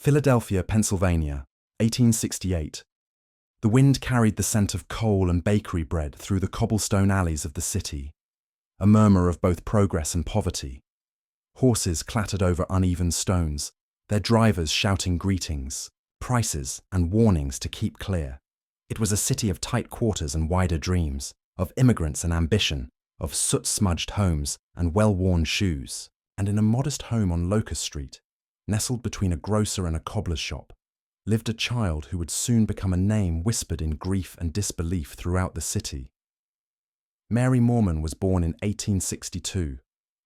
Philadelphia, Pennsylvania, 1868. The wind carried the scent of coal and bakery bread through the cobblestone alleys of the city, a murmur of both progress and poverty. Horses clattered over uneven stones, their drivers shouting greetings, prices, and warnings to keep clear. It was a city of tight quarters and wider dreams, of immigrants and ambition, of soot-smudged homes and well-worn shoes. And in a modest home on Locust Street, nestled between a grocer and a cobbler's shop, lived a child who would soon become a name whispered in grief and disbelief throughout the city. Mary Mohrman was born in 1862,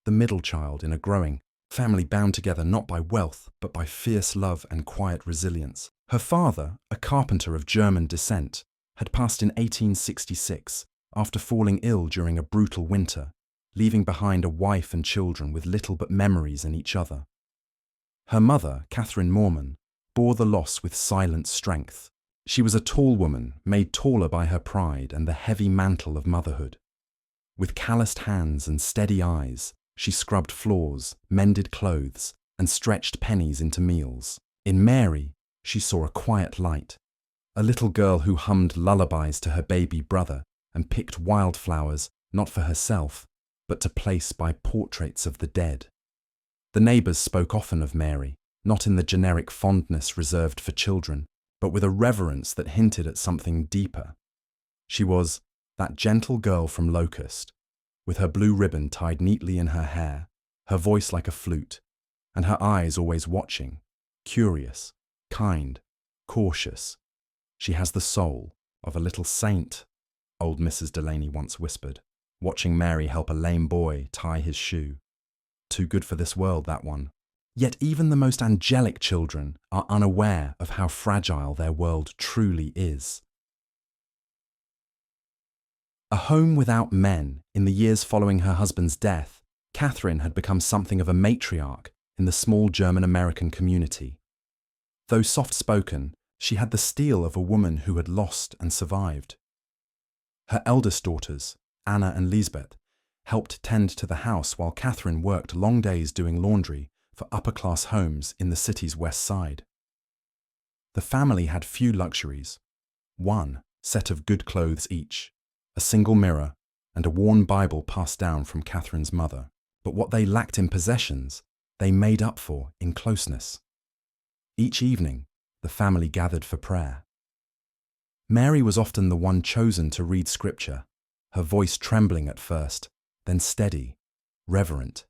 the middle child in a growing family bound together not by wealth but by fierce love and quiet resilience. Her father, a carpenter of German descent, had passed in 1866 after falling ill during a brutal winter, leaving behind a wife and children with little but memories in each other. Her mother, Catherine Mohrman, bore the loss with silent strength. She was a tall woman, made taller by her pride and the heavy mantle of motherhood. With calloused hands and steady eyes, she scrubbed floors, mended clothes, and stretched pennies into meals. In Mary, she saw a quiet light, a little girl who hummed lullabies to her baby brother and picked wildflowers not for herself, but to place by portraits of the dead. The neighbours spoke often of Mary, not in the generic fondness reserved for children, but with a reverence that hinted at something deeper. She was that gentle girl from Locust, with her blue ribbon tied neatly in her hair, her voice like a flute, and her eyes always watching, curious, kind, cautious. She has the soul of a little saint, old Mrs. Delaney once whispered, watching Mary help a lame boy tie his shoe. Too good for this world, that one. Yet even the most angelic children are unaware of how fragile their world truly is. A home without men. In the years following her husband's death, Catherine had become something of a matriarch in the small German-American community. Though soft-spoken, she had the steel of a woman who had lost and survived. Her eldest daughters, Anna and Lisbeth, helped tend to the house while Catherine worked long days doing laundry for upper-class homes in the city's west side. The family had few luxuries: one set of good clothes each, a single mirror, and a worn Bible passed down from Catherine's mother. But what they lacked in possessions, they made up for in closeness. Each evening, the family gathered for prayer. Mary was often the one chosen to read scripture, her voice trembling at first, then steady, reverent.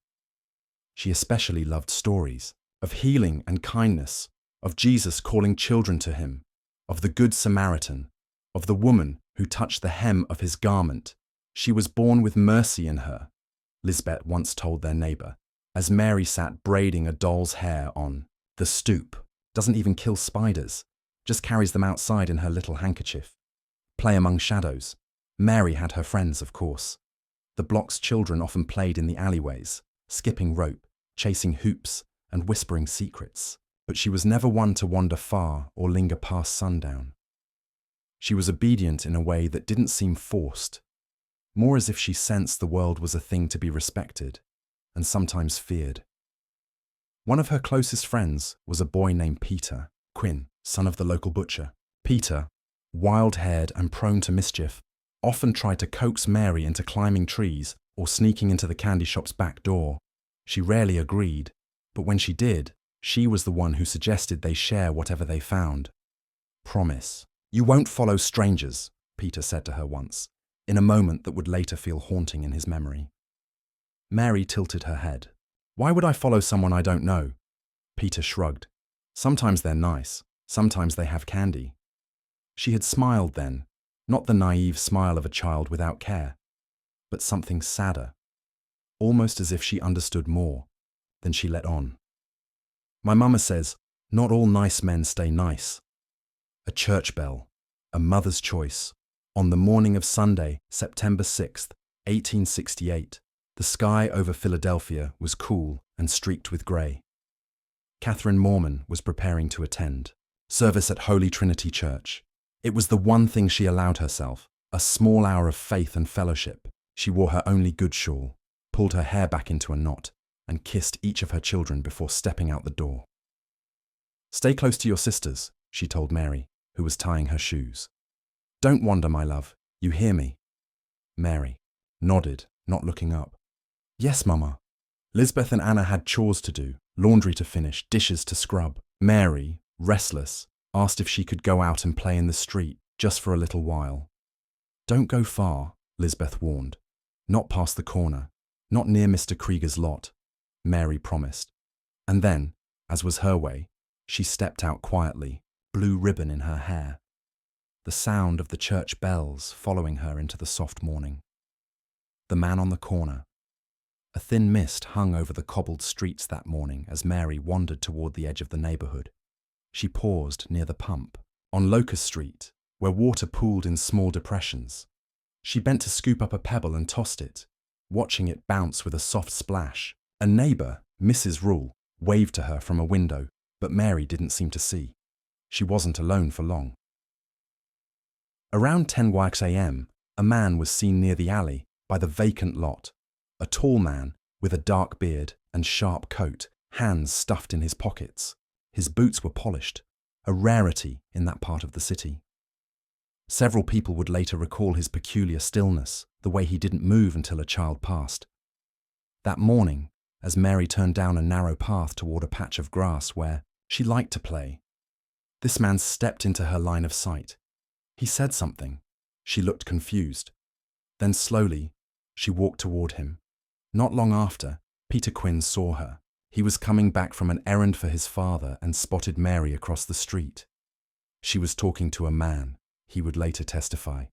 She especially loved stories of healing and kindness, of Jesus calling children to him, of the Good Samaritan, of the woman who touched the hem of his garment. She was born with mercy in her, Lisbeth once told their neighbour, as Mary sat braiding a doll's hair on the stoop. Doesn't even kill spiders, just carries them outside in her little handkerchief. Play among shadows. Mary had her friends, of course. The block's children often played in the alleyways, skipping rope, chasing hoops, and whispering secrets. But she was never one to wander far or linger past sundown. She was obedient in a way that didn't seem forced, more as if she sensed the world was a thing to be respected, and sometimes feared. One of her closest friends was a boy named Peter Quinn, son of the local butcher. Peter, wild-haired and prone to mischief, often tried to coax Mary into climbing trees or sneaking into the candy shop's back door. She rarely agreed, but when she did, she was the one who suggested they share whatever they found. "Promise, you won't follow strangers," Peter said to her once, in a moment that would later feel haunting in his memory. Mary tilted her head. "Why would I follow someone I don't know?" Peter shrugged. "Sometimes they're nice, sometimes they have candy." She had smiled then, not the naive smile of a child without care, but something sadder, almost as if she understood more. Then she let on. "My mama says, not all nice men stay nice." A church bell, a mother's choice. On the morning of Sunday, September 6th, 1868, the sky over Philadelphia was cool and streaked with grey. Catherine Mohrman was preparing to attend service at Holy Trinity Church. It was the one thing she allowed herself, a small hour of faith and fellowship. She wore her only good shawl, pulled her hair back into a knot, and kissed each of her children before stepping out the door. Stay close to your sisters, she told Mary, who was tying her shoes. Don't wander, my love. You hear me? Mary nodded, not looking up. Yes, Mama. Lisbeth and Anna had chores to do, laundry to finish, dishes to scrub. Mary, restless, asked if she could go out and play in the street, just for a little while. Don't go far, Lisbeth warned. Not past the corner, not near Mr. Krieger's lot, Mary promised. And then, as was her way, she stepped out quietly, blue ribbon in her hair. The sound of the church bells following her into the soft morning. The man on the corner. A thin mist hung over the cobbled streets that morning as Mary wandered toward the edge of the neighborhood. She paused near the pump, on Locust Street, where water pooled in small depressions. She bent to scoop up a pebble and tossed it, watching it bounce with a soft splash. A neighbor, Mrs. Rule, waved to her from a window, but Mary didn't seem to see. She wasn't alone for long. Around 10 a.m., a man was seen near the alley by the vacant lot. A tall man with a dark beard and sharp coat, hands stuffed in his pockets. His boots were polished, a rarity in that part of the city. Several people would later recall his peculiar stillness, the way he didn't move until a child passed. That morning, as Mary turned down a narrow path toward a patch of grass where she liked to play, this man stepped into her line of sight. He said something. She looked confused. Then slowly, she walked toward him. Not long after, Peter Quinn saw her. He was coming back from an errand for his father and spotted Mary across the street. She was talking to a man, he would later testify.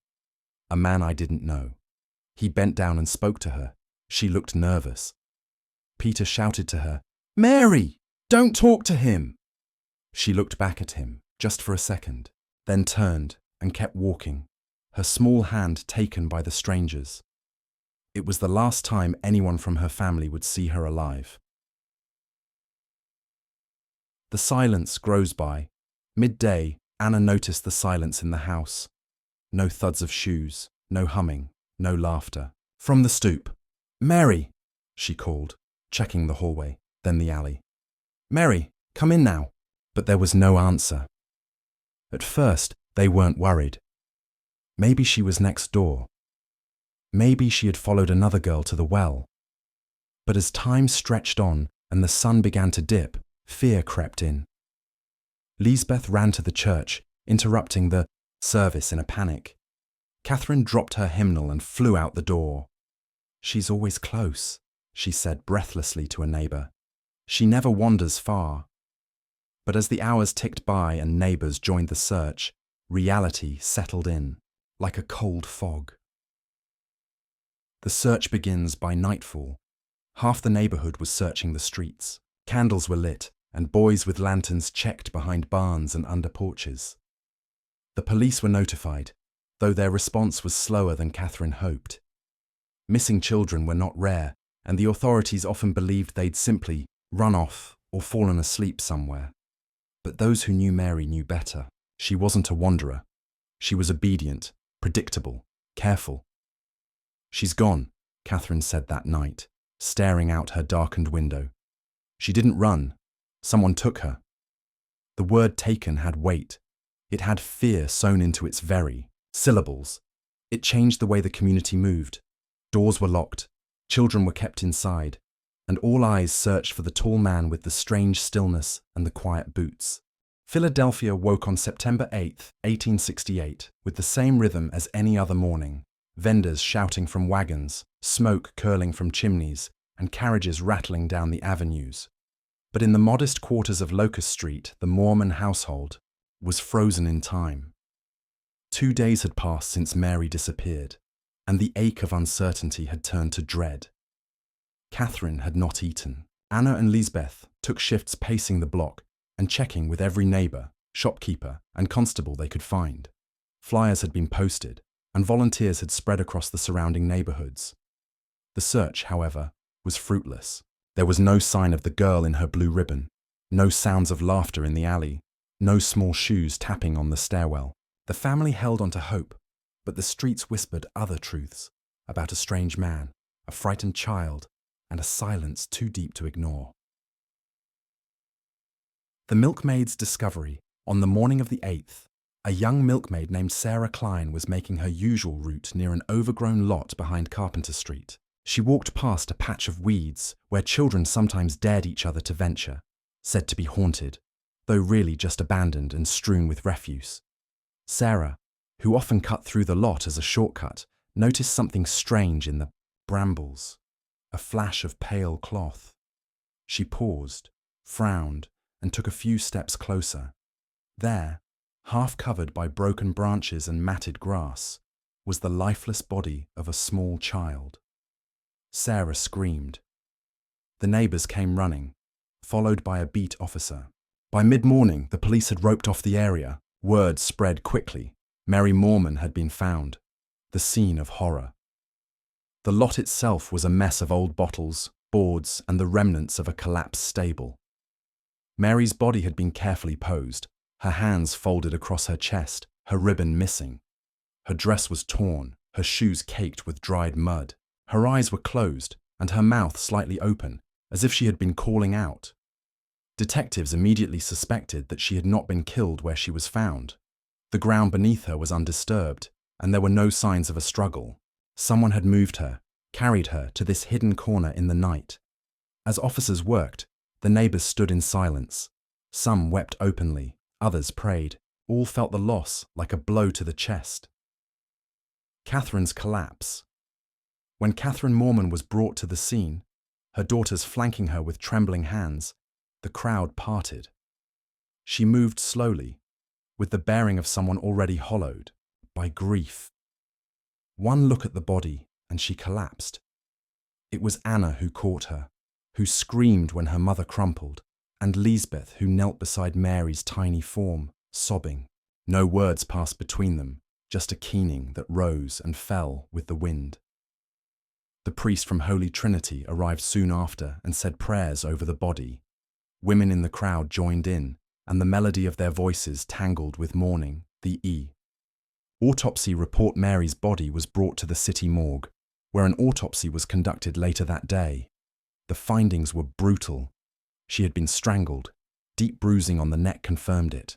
A man I didn't know. He bent down and spoke to her. She looked nervous. Peter shouted to her, "Mary, don't talk to him!" She looked back at him, just for a second, then turned and kept walking, her small hand taken by the strangers. It was the last time anyone from her family would see her alive. The silence grows by. Midday, Anna noticed the silence in the house. No thuds of shoes, no humming, no laughter. From the stoop, "Mary," she called, checking the hallway, then the alley. "Mary, come in now." But there was no answer. At first, they weren't worried. Maybe she was next door. Maybe she had followed another girl to the well. But as time stretched on and the sun began to dip, fear crept in. Lisbeth ran to the church, interrupting the service in a panic. Catherine dropped her hymnal and flew out the door. "She's always close," she said breathlessly to a neighbor. "She never wanders far." But as the hours ticked by and neighbors joined the search, reality settled in, like a cold fog. The search begins by nightfall. Half the neighborhood was searching the streets. Candles were lit, and boys with lanterns checked behind barns and under porches. The police were notified, though their response was slower than Catherine hoped. Missing children were not rare, and the authorities often believed they'd simply run off or fallen asleep somewhere. But those who knew Mary knew better. She wasn't a wanderer. She was obedient, predictable, careful. "She's gone," Catherine said that night, staring out her darkened window. "She didn't run. Someone took her." The word taken had weight. It had fear sewn into its very syllables. It changed the way the community moved. Doors were locked, children were kept inside, and all eyes searched for the tall man with the strange stillness and the quiet boots. Philadelphia woke on September 8, 1868, with the same rhythm as any other morning. Vendors shouting from wagons, smoke curling from chimneys, and carriages rattling down the avenues. But in the modest quarters of Locust Street, the Mohrman household was frozen in time. 2 days had passed since Mary disappeared, and the ache of uncertainty had turned to dread. Catherine had not eaten. Anna and Lisbeth took shifts pacing the block and checking with every neighbor, shopkeeper, and constable they could find. Flyers had been posted, and volunteers had spread across the surrounding neighborhoods. The search, however, was fruitless. There was no sign of the girl in her blue ribbon, no sounds of laughter in the alley, no small shoes tapping on the stairwell. The family held on to hope, but the streets whispered other truths about a strange man, a frightened child, and a silence too deep to ignore. The milkmaid's discovery. On the morning of the 8th, a young milkmaid named Sarah Klein was making her usual route near an overgrown lot behind Carpenter Street. She walked past a patch of weeds where children sometimes dared each other to venture, said to be haunted, though really just abandoned and strewn with refuse. Sarah, who often cut through the lot as a shortcut, noticed something strange in the brambles, a flash of pale cloth. She paused, frowned, and took a few steps closer. There, half covered by broken branches and matted grass, was the lifeless body of a small child. Sarah screamed. The neighbours came running, followed by a beat officer. By mid-morning, the police had roped off the area. Word spread quickly. Mary Mohrman had been found, the scene of horror. The lot itself was a mess of old bottles, boards, and the remnants of a collapsed stable. Mary's body had been carefully posed, her hands folded across her chest, her ribbon missing. Her dress was torn, her shoes caked with dried mud. Her eyes were closed, and her mouth slightly open, as if she had been calling out. Detectives immediately suspected that she had not been killed where she was found. The ground beneath her was undisturbed, and there were no signs of a struggle. Someone had moved her, carried her to this hidden corner in the night. As officers worked, the neighbours stood in silence. Some wept openly, others prayed. All felt the loss like a blow to the chest. Catherine's collapse. When Catherine Mohrman was brought to the scene, her daughters flanking her with trembling hands, the crowd parted. She moved slowly, with the bearing of someone already hollowed by grief. One look at the body, and she collapsed. It was Anna who caught her, who screamed when her mother crumpled, and Lisbeth who knelt beside Mary's tiny form, sobbing. No words passed between them, just a keening that rose and fell with the wind. The priest from Holy Trinity arrived soon after and said prayers over the body. Women in the crowd joined in, and the melody of their voices tangled with mourning, the autopsy report. Mary's body was brought to the city morgue, where an autopsy was conducted later that day. The findings were brutal. She had been strangled. Deep bruising on the neck confirmed it.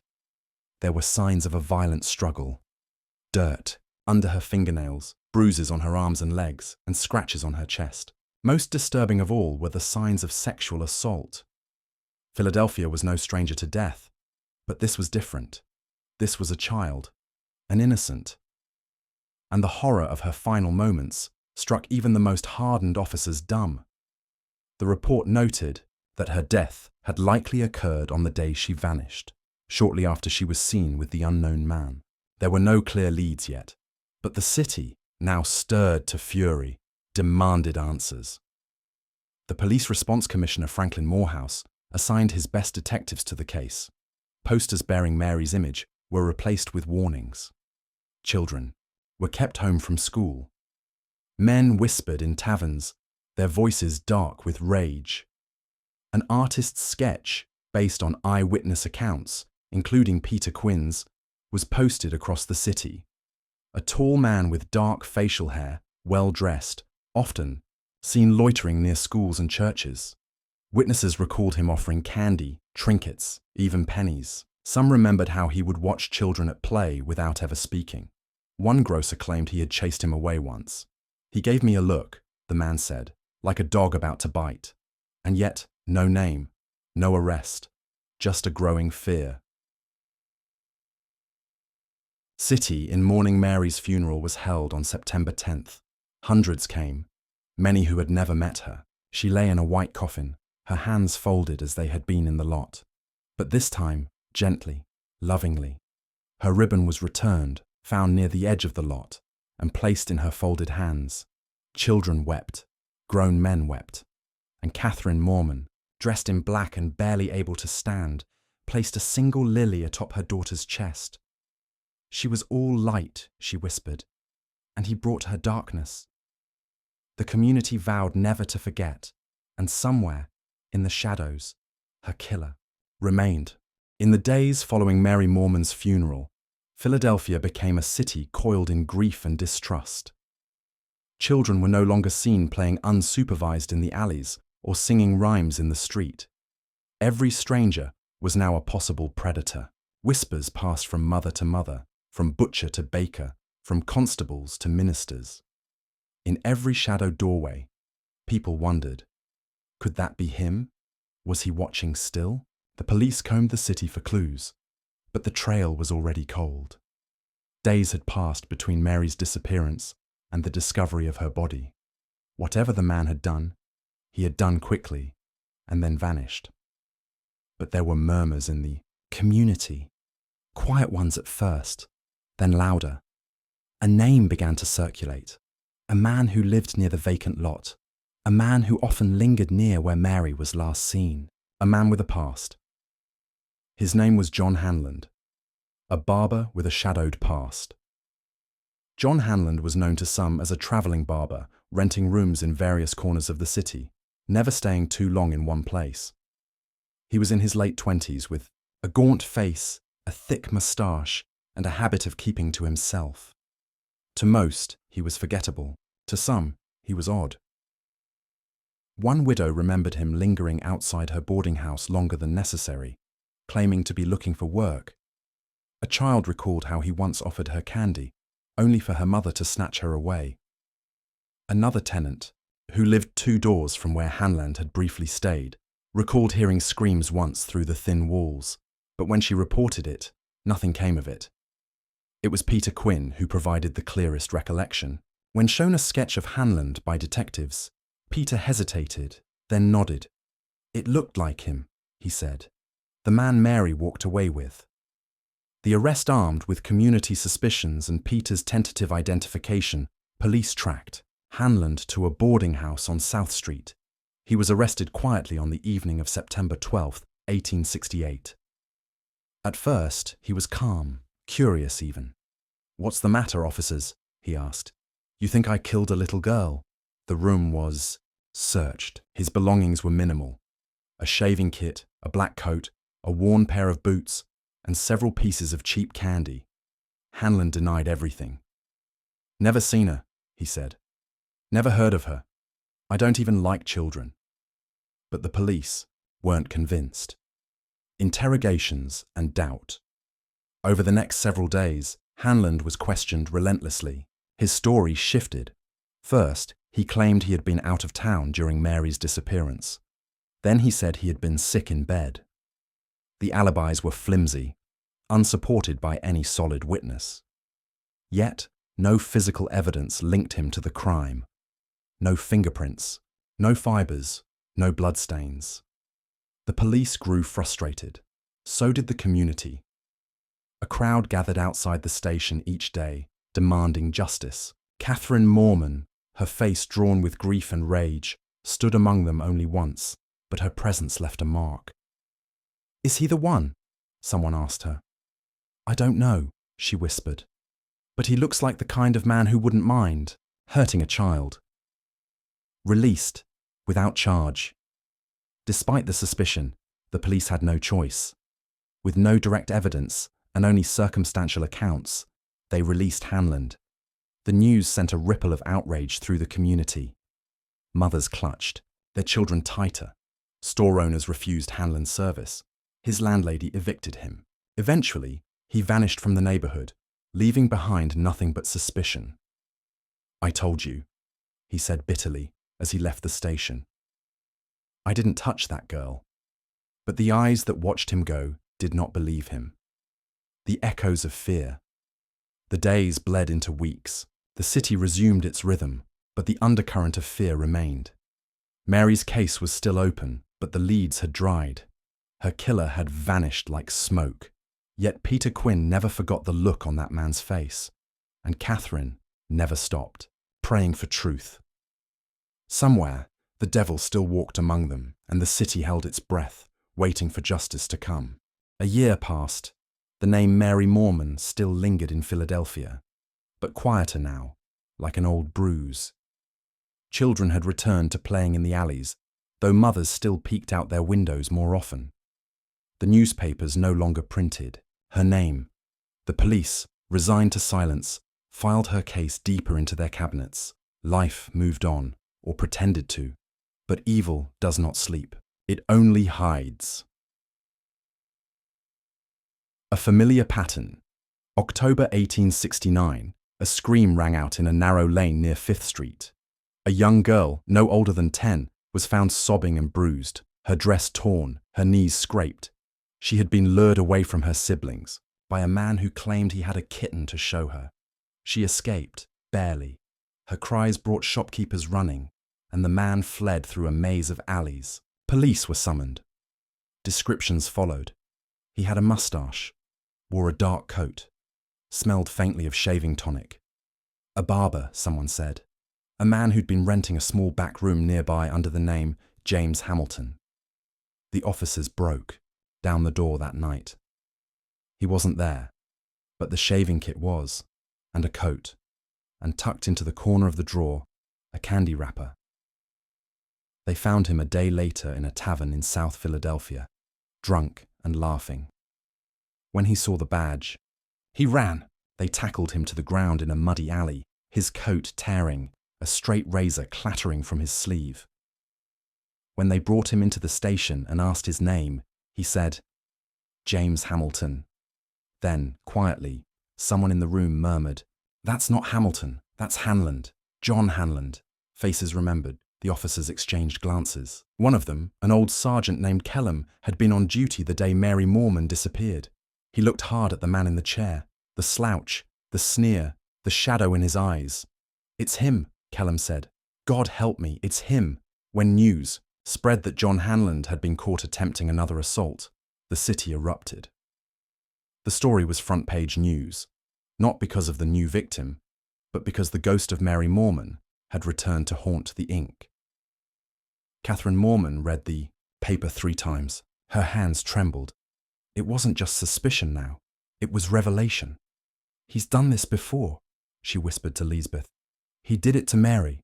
There were signs of a violent struggle. Dirt under her fingernails, bruises on her arms and legs, and scratches on her chest. Most disturbing of all were the signs of sexual assault. Philadelphia was no stranger to death, but this was different. This was a child, an innocent. And the horror of her final moments struck even the most hardened officers dumb. The report noted that her death had likely occurred on the day she vanished, shortly after she was seen with the unknown man. There were no clear leads yet, but the city, now stirred to fury, demanded answers. The Police Response Commissioner Franklin Morehouse assigned his best detectives to the case. Posters bearing Mary's image were replaced with warnings. Children were kept home from school. Men whispered in taverns, their voices dark with rage. An artist's sketch, based on eyewitness accounts, including Peter Quinn's, was posted across the city. A tall man with dark facial hair, well-dressed, often seen loitering near schools and churches. Witnesses recalled him offering candy, trinkets, even pennies. Some remembered how he would watch children at play without ever speaking. One grocer claimed he had chased him away once. "He gave me a look," the man said, "like a dog about to bite. And yet, no name, no arrest, just a growing fear." City in mourning. Mary's funeral was held on September 10th. Hundreds came, many who had never met her. She lay in a white coffin, her hands folded as they had been in the lot. But this time, gently, lovingly. Her ribbon was returned, found near the edge of the lot, and placed in her folded hands. Children wept, grown men wept, and Catherine Mohrman, dressed in black and barely able to stand, placed a single lily atop her daughter's chest. "She was all light," she whispered, "and he brought her darkness." The community vowed never to forget, and somewhere, in the shadows, her killer remained. In the days following Mary Mohrman's funeral, Philadelphia became a city coiled in grief and distrust. Children were no longer seen playing unsupervised in the alleys or singing rhymes in the street. Every stranger was now a possible predator. Whispers passed from mother to mother, from butcher to baker, from constables to ministers. In every shadowed doorway, people wondered, could that be him? Was he watching still? The police combed the city for clues, but the trail was already cold. Days had passed between Mary's disappearance and the discovery of her body. Whatever the man had done, he had done quickly and then vanished. But there were murmurs in the community, quiet ones at first, then louder. A name began to circulate, a man who lived near the vacant lot, a man who often lingered near where Mary was last seen, a man with a past. His name was John Hanlon, a barber with a shadowed past. John Hanlon was known to some as a travelling barber, renting rooms in various corners of the city, never staying too long in one place. He was in his late 20s with a gaunt face, a thick moustache, and a habit of keeping to himself. To most, he was forgettable. To some, he was odd. One widow remembered him lingering outside her boarding house longer than necessary, claiming to be looking for work. A child recalled how he once offered her candy, only for her mother to snatch her away. Another tenant, who lived 2 doors from where Hanlon had briefly stayed, recalled hearing screams once through the thin walls, but when she reported it, nothing came of it. It was Peter Quinn who provided the clearest recollection. When shown a sketch of Hanlon by detectives, Peter hesitated, then nodded. It looked like him, he said. The man Mary walked away with. The arrest armed with community suspicions and Peter's tentative identification, police tracked Hanlon to a boarding house on South Street. He was arrested quietly on the evening of September 12, 1868. At first, he was calm, curious even. "What's the matter, officers?" he asked. "You think I killed a little girl?" The room was searched. His belongings were minimal. A shaving kit, a black coat, a worn pair of boots, and several pieces of cheap candy. Hanlon denied everything. "Never seen her," he said. "Never heard of her. I don't even like children." But the police weren't convinced. Interrogations and doubt. Over the next several days, Hanlon was questioned relentlessly. His story shifted. First, he claimed he had been out of town during Mary's disappearance. Then he said he had been sick in bed. The alibis were flimsy, unsupported by any solid witness. Yet, no physical evidence linked him to the crime. No fingerprints, no fibers, no bloodstains. The police grew frustrated. So did the community. A crowd gathered outside the station each day, demanding justice. Catherine Mohrman, her face drawn with grief and rage, stood among them only once, but her presence left a mark. "Is he the one?" someone asked her. "I don't know," she whispered. "But he looks like the kind of man who wouldn't mind hurting a child." Released, without charge. Despite the suspicion, the police had no choice. With no direct evidence and only circumstantial accounts, they released Hanlon. The news sent a ripple of outrage through the community. Mothers clutched, their children tighter. Store owners refused Hanlon's service. His landlady evicted him. Eventually, he vanished from the neighborhood, leaving behind nothing but suspicion. "I told you," he said bitterly as he left the station. "I didn't touch that girl." But the eyes that watched him go did not believe him. The echoes of fear. The days bled into weeks. The city resumed its rhythm, but the undercurrent of fear remained. Mary's case was still open, but the leads had dried. Her killer had vanished like smoke. Yet Peter Quinn never forgot the look on that man's face, and Catherine never stopped, praying for truth. Somewhere, the devil still walked among them, and the city held its breath, waiting for justice to come. A year passed. The name Mary Mohrman still lingered in Philadelphia, but quieter now, like an old bruise. Children had returned to playing in the alleys, though mothers still peeked out their windows more often. The newspapers no longer printed her name. The police, resigned to silence, filed her case deeper into their cabinets. Life moved on, or pretended to. But evil does not sleep. It only hides. A familiar pattern. October 1869, a scream rang out in a narrow lane near 5th Street. A young girl, no older than 10, was found sobbing and bruised, her dress torn, her knees scraped. She had been lured away from her siblings by a man who claimed he had a kitten to show her. She escaped, barely. Her cries brought shopkeepers running, and the man fled through a maze of alleys. Police were summoned. Descriptions followed. He had a mustache, wore a dark coat, smelled faintly of shaving tonic. A barber, someone said. A man who'd been renting a small back room nearby under the name James Hamilton. The officers broke down the door that night. He wasn't there, but the shaving kit was, and a coat, and tucked into the corner of the drawer, a candy wrapper. They found him a day later in a tavern in South Philadelphia, drunk and laughing. When he saw the badge, he ran. They tackled him to the ground in a muddy alley, his coat tearing, a straight razor clattering from his sleeve. When they brought him into the station and asked his name, he said, "James Hamilton." Then, quietly, someone in the room murmured, "That's not Hamilton, that's Hanlon, John Hanlon." Faces remembered. The officers exchanged glances. One of them, an old sergeant named Kellum, had been on duty the day Mary Mohrman disappeared. He looked hard at the man in the chair, the slouch, the sneer, the shadow in his eyes. "It's him," Kellum said. "God help me, it's him." When news spread that John Hanlon had been caught attempting another assault, the city erupted. The story was front-page news, not because of the new victim, but because the ghost of Mary Mohrman had returned to haunt the ink. Catherine Mohrman read the paper 3 times. Her hands trembled. It wasn't just suspicion now, it was revelation. "He's done this before," she whispered to Lisbeth. "He did it to Mary.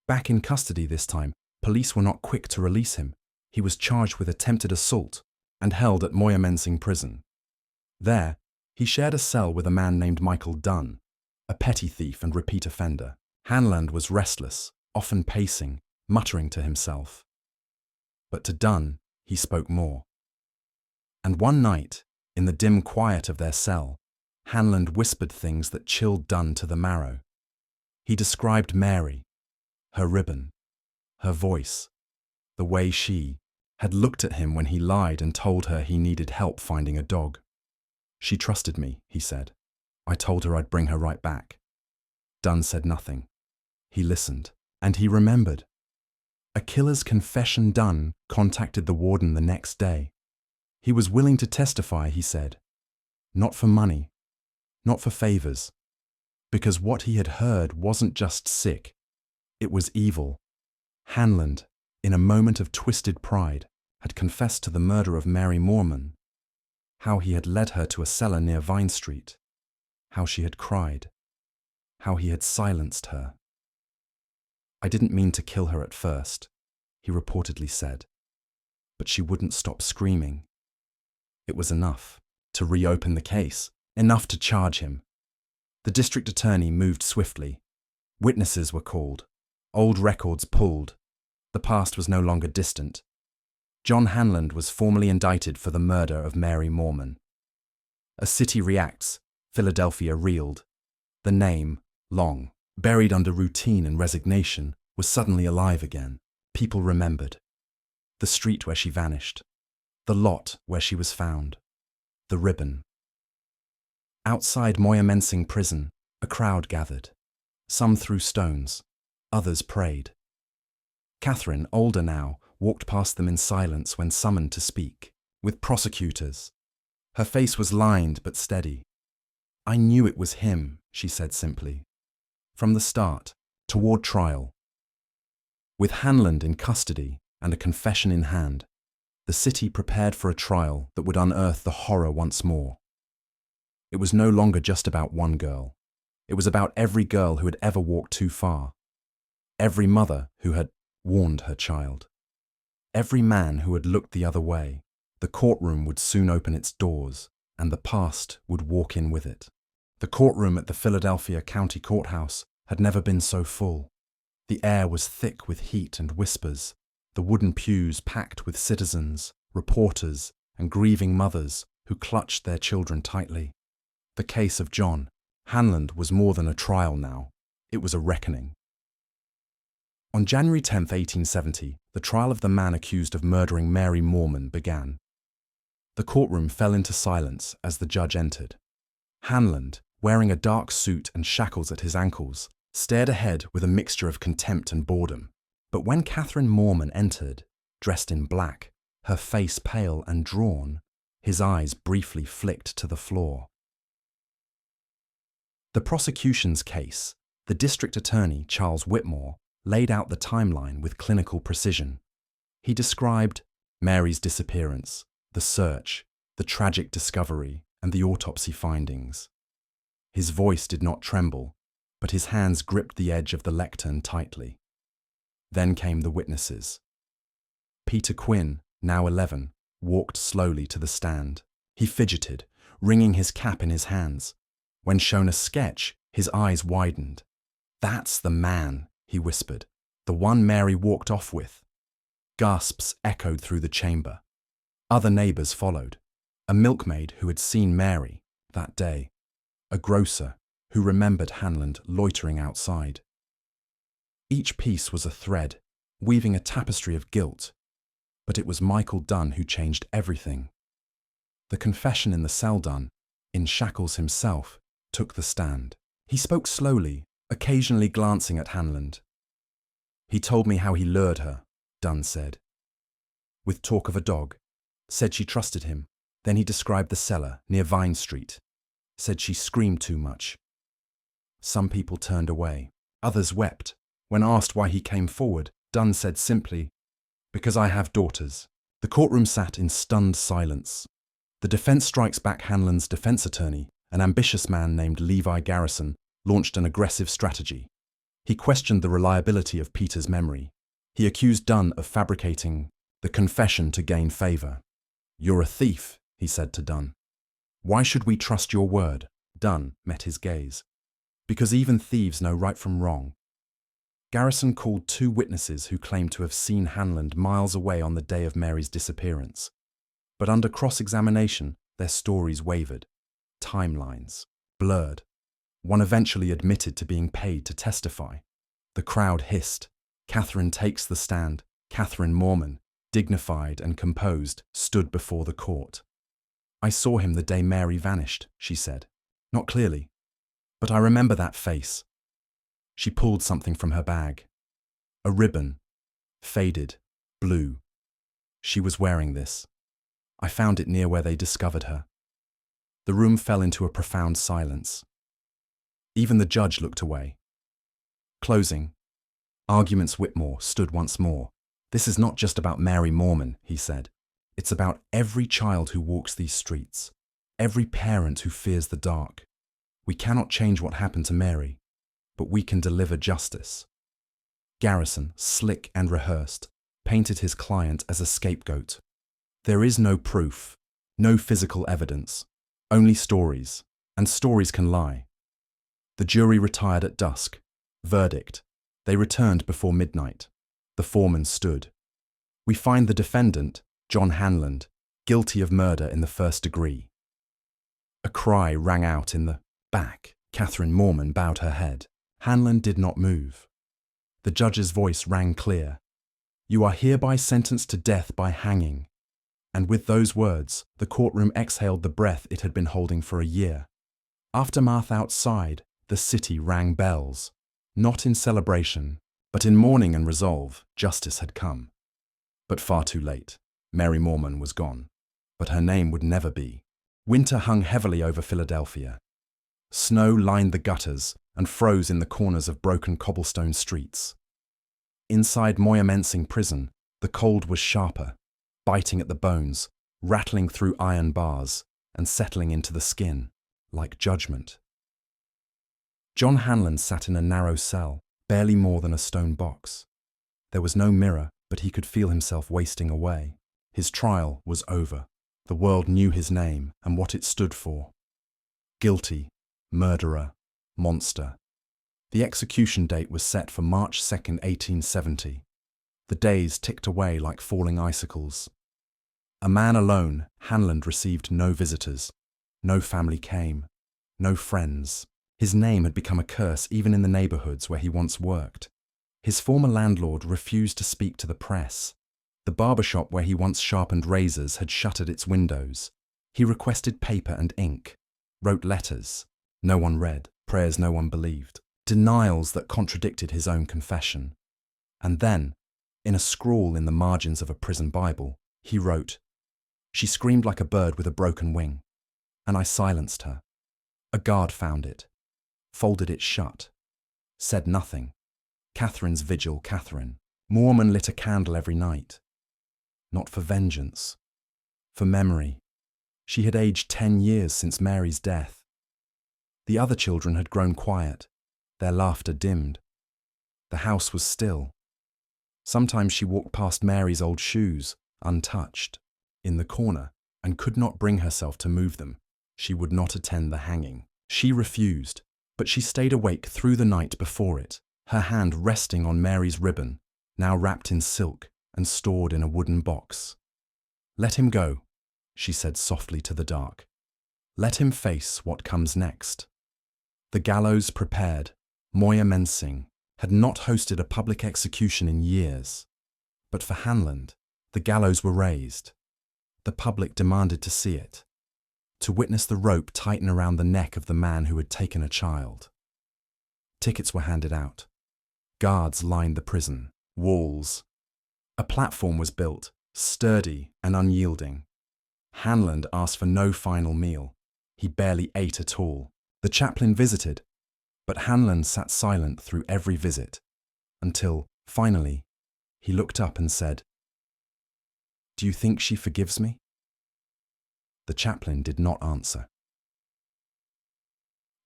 Back in custody this time, police were not quick to release him. He was charged with attempted assault and held at Mohrman prison. There, he shared a cell with a man named Michael Dunn, a petty thief and repeat offender. Hanlon was restless, often pacing, muttering to himself. But to Dunn, he spoke more. And one night, in the dim quiet of their cell, Hanlon whispered things that chilled Dunn to the marrow. He described Mary, her ribbon, her voice, the way she had looked at him when he lied and told her he needed help finding a dog. "She trusted me," he said. "I told her I'd bring her right back." Dunn said nothing. He listened, and he remembered. A killer's confession done, contacted the warden the next day. He was willing to testify, he said. Not for money, not for favors, because what he had heard wasn't just sick, it was evil. Hanlon, in a moment of twisted pride, had confessed to the murder of Mary Mohrman, how he had led her to a cellar near Vine Street, how she had cried, how he had silenced her. "I didn't mean to kill her at first," he reportedly said, "but she wouldn't stop screaming. It was enough to reopen the case, enough to charge him." The district attorney moved swiftly. Witnesses were called, old records pulled. The past was no longer distant. John Hanlon was formally indicted for the murder of Mary Mohrman. A city reacts, Philadelphia reeled. The name, long buried under routine and resignation, was suddenly alive again. People remembered. The street where she vanished. The lot where she was found. The ribbon. Outside Mohrman prison, a crowd gathered. Some threw stones. Others prayed. Catherine, older now, walked past them in silence when summoned to speak, with prosecutors. Her face was lined but steady. "I knew it was him," she said simply. From the start, toward trial. With Hanlon in custody and a confession in hand, the city prepared for a trial that would unearth the horror once more. It was no longer just about one girl. It was about every girl who had ever walked too far. Every mother who had warned her child. Every man who had looked the other way. The courtroom would soon open its doors, and the past would walk in with it. The courtroom at the Philadelphia County Courthouse had never been so full. The air was thick with heat and whispers, the wooden pews packed with citizens, reporters, and grieving mothers who clutched their children tightly. The case of John Hanlon was more than a trial now. It was a reckoning. On January 10, 1870, the trial of the man accused of murdering Mary Mohrman began. The courtroom fell into silence as the judge entered. Hanlon, wearing a dark suit and shackles at his ankles, stared ahead with a mixture of contempt and boredom. But when Catherine Mohrman entered, dressed in black, her face pale and drawn, his eyes briefly flicked to the floor. The prosecution's case, the district attorney, Charles Whitmore, laid out the timeline with clinical precision. He described Mary's disappearance, the search, the tragic discovery, and the autopsy findings. His voice did not tremble, but his hands gripped the edge of the lectern tightly. Then came the witnesses. Peter Quinn, now 11, walked slowly to the stand. He fidgeted, wringing his cap in his hands. When shown a sketch, his eyes widened. "That's the man," he whispered, "the one Mary walked off with." Gasps echoed through the chamber. Other neighbours followed. A milkmaid who had seen Mary that day. A grocer who remembered Hanlon loitering outside. Each piece was a thread, weaving a tapestry of guilt. But it was Michael Dunn who changed everything. The confession in the cell Dunn, in shackles himself, took the stand. He spoke slowly, occasionally glancing at Hanlon. "He told me how he lured her," Dunn said. With talk of a dog. Said she trusted him. Then he described the cellar near Vine Street. Said she screamed too much. Some people turned away. Others wept. When asked why he came forward, Dunn said simply, "Because I have daughters." The courtroom sat in stunned silence. The defense strikes back. Hanlon's defense attorney, an ambitious man named Levi Garrison, launched an aggressive strategy. He questioned the reliability of Peter's memory. He accused Dunn of fabricating the confession to gain favor. "You're a thief," he said to Dunn. "Why should we trust your word?" Dunn met his gaze. "Because even thieves know right from wrong." Garrison called two witnesses who claimed to have seen Hanlon miles away on the day of Mary's disappearance. But under cross-examination, their stories wavered. Timelines blurred. One eventually admitted to being paid to testify. The crowd hissed. Catherine takes the stand. Catherine Mohrman, dignified and composed, stood before the court. "I saw him the day Mary vanished," she said. "Not clearly, but I remember that face." She pulled something from her bag. A ribbon, faded, blue. She was wearing this. I found it near where they discovered her. The room fell into a profound silence. Even the judge looked away. Closing. Arguments. Whitmore stood once more. "This is not just about Mary Mohrman," he said. "It's about every child who walks these streets, every parent who fears the dark. We cannot change what happened to Mary, but we can deliver justice." Garrison, slick and rehearsed, painted his client as a scapegoat. "There is no proof, no physical evidence, only stories, and stories can lie." The jury retired at dusk. Verdict. They returned before midnight. The foreman stood. "We find the defendant, John Hanlon, guilty of murder in the first degree." A cry rang out in the back. Catherine Mohrman bowed her head. Hanlon did not move. The judge's voice rang clear. "You are hereby sentenced to death by hanging." And with those words, the courtroom exhaled the breath it had been holding for a year. Aftermath outside, the city rang bells. Not in celebration, but in mourning and resolve. Justice had come. But far too late. Mary Mohrman was gone. But her name would never be. Winter hung heavily over Philadelphia. Snow lined the gutters and froze in the corners of broken cobblestone streets. Inside Mohrman prison, the cold was sharper, biting at the bones, rattling through iron bars, and settling into the skin, like judgment. John Hanlon sat in a narrow cell, barely more than a stone box. There was no mirror, but he could feel himself wasting away. His trial was over. The world knew his name and what it stood for. Guilty, murderer, monster. The execution date was set for March 2nd, 1870. The days ticked away like falling icicles. A man alone, Hanlon received no visitors. No family came. No friends. His name had become a curse even in the neighborhoods where he once worked. His former landlord refused to speak to the press. The barbershop where he once sharpened razors had shuttered its windows. He requested paper and ink, wrote letters. No one read, prayers no one believed, denials that contradicted his own confession. And then, in a scrawl in the margins of a prison Bible, he wrote, "She screamed like a bird with a broken wing, and I silenced her. A guard found it, folded it shut, said nothing. Catherine's vigil, Catherine. Mohrman lit a candle every night. Not for vengeance, for memory. She had aged 10 years since Mary's death. The other children had grown quiet, their laughter dimmed. The house was still. Sometimes she walked past Mary's old shoes, untouched, in the corner, and could not bring herself to move them. She would not attend the hanging. She refused, but she stayed awake through the night before it, her hand resting on Mary's ribbon, now wrapped in silk and stored in a wooden box. "Let him go," she said softly to the dark. "Let him face what comes next." The gallows prepared, Mohrman had not hosted a public execution in years. But for Hanlon, the gallows were raised. The public demanded to see it, to witness the rope tighten around the neck of the man who had taken a child. Tickets were handed out. Guards lined the prison walls. A platform was built, sturdy and unyielding. Hanlon asked for no final meal. He barely ate at all. The chaplain visited, but Hanlon sat silent through every visit, until, finally, he looked up and said, "Do you think she forgives me?" The chaplain did not answer.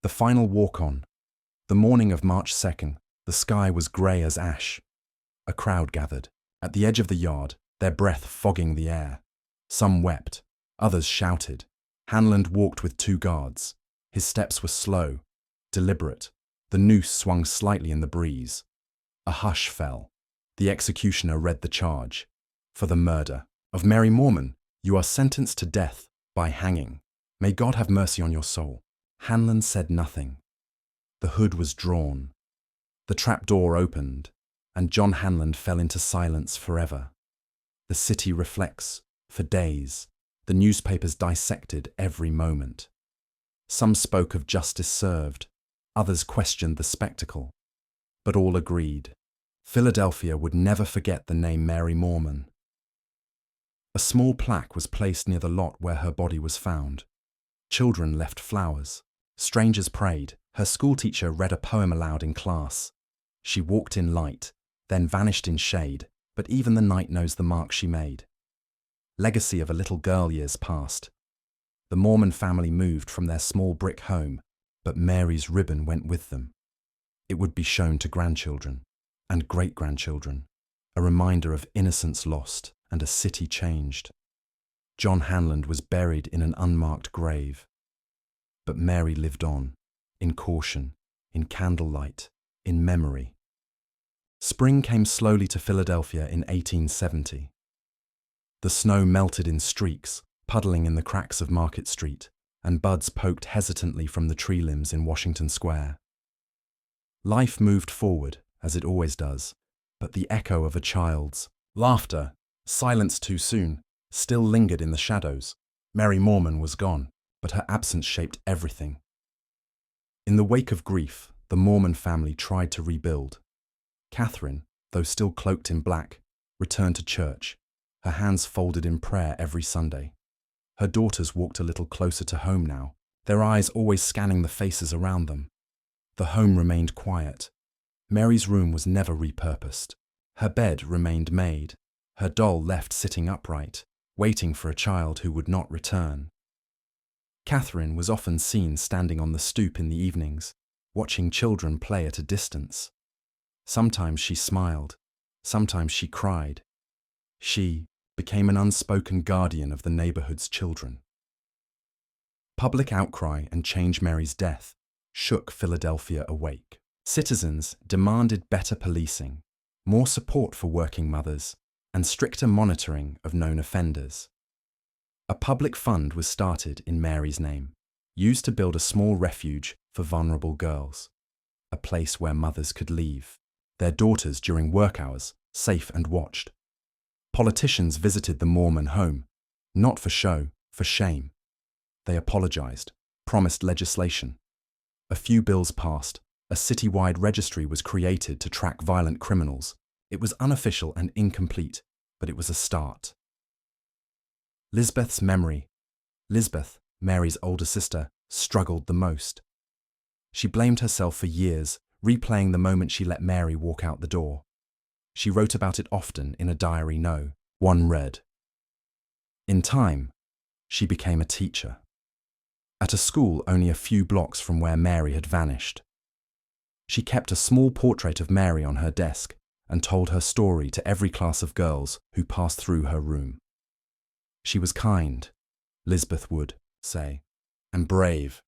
The final walk-on. The morning of March 2nd, the sky was grey as ash. A crowd gathered, at the edge of the yard, their breath fogging the air. Some wept, others shouted. Hanlon walked with 2 guards. His steps were slow, deliberate. The noose swung slightly in the breeze. A hush fell. The executioner read the charge. "For the murder of Mary Mohrman, you are sentenced to death by hanging. May God have mercy on your soul." Hanlon said nothing. The hood was drawn. The trapdoor opened, and John Hanlon fell into silence forever. The city reflects, for days. The newspapers dissected every moment. Some spoke of justice served, others questioned the spectacle. But all agreed. Philadelphia would never forget the name Mary Mohrman. A small plaque was placed near the lot where her body was found. Children left flowers. Strangers prayed. Her schoolteacher read a poem aloud in class. She walked in light, then vanished in shade, but even the night knows the mark she made. Legacy of a little girl years past. The Mohrman family moved from their small brick home, but Mary's ribbon went with them. It would be shown to grandchildren and great-grandchildren, a reminder of innocence lost and a city changed. John Hanlon was buried in an unmarked grave. But Mary lived on, in caution, in candlelight, in memory. Spring came slowly to Philadelphia in 1870. The snow melted in streaks, puddling in the cracks of Market Street, and buds poked hesitantly from the tree limbs in Washington Square. Life moved forward, as it always does, but the echo of a child's laughter, silenced too soon, still lingered in the shadows. Mary Mohrman was gone, but her absence shaped everything. In the wake of grief, the Mohrman family tried to rebuild. Catherine, though still cloaked in black, returned to church, her hands folded in prayer every Sunday. Her daughters walked a little closer to home now, their eyes always scanning the faces around them. The home remained quiet. Mary's room was never repurposed. Her bed remained made, her doll left sitting upright, waiting for a child who would not return. Catherine was often seen standing on the stoop in the evenings, watching children play at a distance. Sometimes she smiled, sometimes she cried. She became an unspoken guardian of the neighborhood's children. Public outcry and Change Mary's death shook Philadelphia awake. Citizens demanded better policing, more support for working mothers, and stricter monitoring of known offenders. A public fund was started in Mary's name, used to build a small refuge for vulnerable girls, a place where mothers could leave their daughters during work hours, safe and watched. Politicians visited the Mohrman home, not for show, for shame. They apologized, promised legislation. A few bills passed. A citywide registry was created to track violent criminals. It was unofficial and incomplete, but it was a start. Lisbeth's memory. Lisbeth, Mary's older sister, struggled the most. She blamed herself for years, replaying the moment she let Mary walk out the door. She wrote about it often in a diary. One read. In time, she became a teacher. At a school only a few blocks from where Mary had vanished. She kept a small portrait of Mary on her desk and told her story to every class of girls who passed through her room. She was kind, Lisbeth would say, and brave.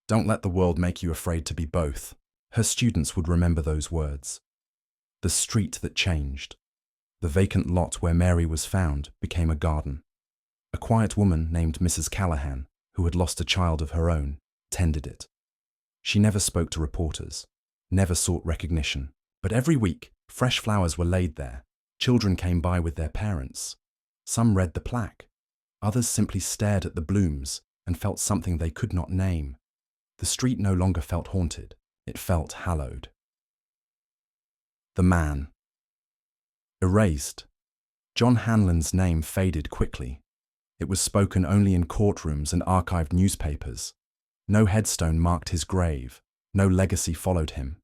Don't let the world make you afraid to be both. Her students would remember those words. The street that changed. The vacant lot where Mary was found became a garden. A quiet woman named Mrs. Callahan, who had lost a child of her own, tended it. She never spoke to reporters, never sought recognition, but every week, fresh flowers were laid there. Children came by with their parents. Some read the plaque. Others simply stared at the blooms and felt something they could not name. The street no longer felt haunted. It felt hallowed. The man. Erased. John Hanlon's name faded quickly. It was spoken only in courtrooms and archived newspapers. No headstone marked his grave. No legacy followed him.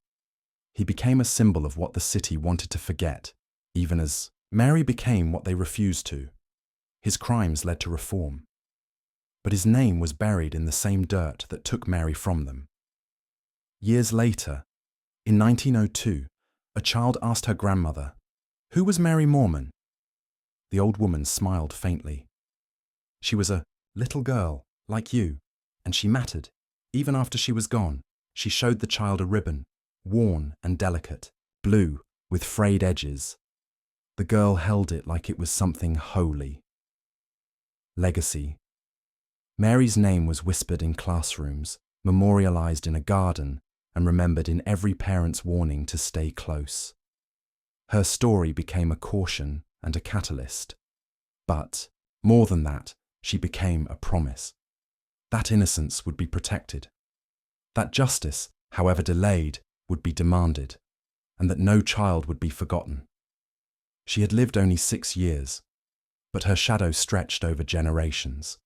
He became a symbol of what the city wanted to forget, even as Mary became what they refused to. His crimes led to reform. But his name was buried in the same dirt that took Mary from them. Years later, in 1902, a child asked her grandmother, "Who was Mary Mohrman?" The old woman smiled faintly. "She was a little girl, like you, and she mattered. Even after she was gone, she showed the child a ribbon, worn and delicate, blue with frayed edges. The girl held it like it was something holy." Legacy. Mary's name was whispered in classrooms, memorialized in a garden, and remembered in every parent's warning to stay close. Her story became a caution and a catalyst. But, more than that, she became a promise. That innocence would be protected. That justice, however delayed, would be demanded, and that no child would be forgotten. She had lived only 6 years, but her shadow stretched over generations.